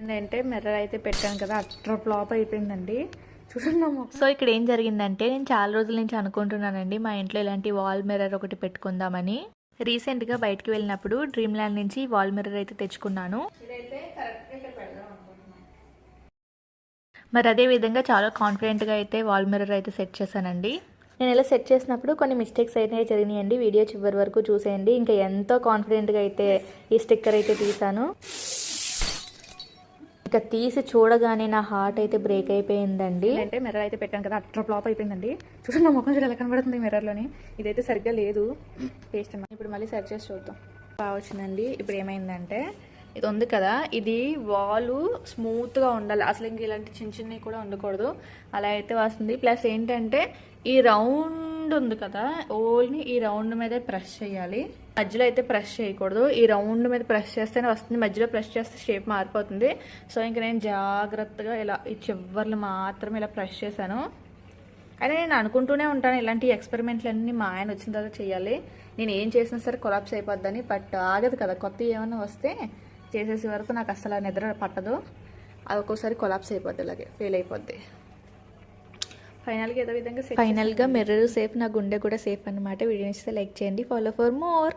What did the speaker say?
ఏంటంటే మిర్రర్ అయితే పెట్టాను కదా, అట్ర ఫ్లాప్ అయిపోయిందండి. చూడండి. సో ఇక్కడ ఏం జరిగిందంటే, నేను చాలా రోజుల నుంచి అనుకుంటున్నానండి మా ఇంట్లో ఇలాంటి వాల్ మిర్రర్ ఒకటి పెట్టుకుందామని. రీసెంట్గా బయటకు వెళ్ళినప్పుడు డ్రీమ్ ల్యాండ్ నుంచి వాల్ మిర్రర్ అయితే తెచ్చుకున్నాను. మరి అదే విధంగా చాలా కాన్ఫిడెంట్గా అయితే వాల్ మిర్రర్ అయితే సెట్ చేశానండి. నేను ఇలా సెట్ చేసినప్పుడు కొన్ని మిస్టేక్స్ అయితే జరిగినాయండి. వీడియో చివరి వరకు చూసేయండి. ఇంకా ఎంతో కాన్ఫిడెంట్గా అయితే ఈ స్టిక్కర్ అయితే తీసాను. ఇక తీసి చూడగానే నా హార్ట్ అయితే బ్రేక్ అయిపోయిందండి. అంటే మిర్రర్ అయితే పెట్టాను కదా, అట్ర ఫ్లాప్ అయిపోయిందండి. చూడండి నా ముఖం చూడ ఎలా కనబడుతుంది మిర్రర్లోని. ఇదైతే సరిగ్గా లేదు, పేస్ట్ అన్నమాట. ఇప్పుడు మళ్ళీ సెర్చ్ చేసి చూద్దాం. బాగా వచ్చిందండి. ఇప్పుడు ఏమైందంటే, ఇది ఉంది కదా, ఇది వాలు స్మూత్గా ఉండాలి. అసలు ఇంక ఇలాంటి చిన్న చిన్నవి కూడా ఉండకూడదు. అలా అయితే వస్తుంది. ప్లస్ ఏంటంటే, ఈ రౌండ్ ఉంది కదా, ఓన్లీ ఈ రౌండ్ మీదే ప్రెస్ చేయాలి. మధ్యలో అయితే ప్రెస్ చేయకూడదు. ఈ రౌండ్ మీద ప్రెస్ చేస్తేనే వస్తుంది. మధ్యలో ప్రెస్ చేస్తే షేప్ మారిపోతుంది. సో ఇంక నేను జాగ్రత్తగా ఇలా ఈ చివర్లు మాత్రమే ఇలా ప్రెస్ చేశాను. అయినా నేను అనుకుంటూనే ఉంటాను ఇలాంటి ఎక్స్పెరిమెంట్లు అన్నీ మా ఆయన వచ్చిన తర్వాత చేయాలి. నేను ఏం చేసినా సరే కొలాప్స్ అయిపోద్దని. బట్ ఆగదు కదా, కొత్త ఏమైనా వస్తే చేసేసే వరకు నాకు అసలు నిద్ర పట్టదు. అది ఒక్కోసారి కొలాప్స్ అయిపోద్ది, ఇలాగే ఫెయిల్ అయిపోద్ది. ఫైనల్గా మిర్రర్ సేఫ్, నా గుండె కూడా సేఫ్ అనమాట. వీడియో నచ్చితే లైక్ చేయండి. Follow for more.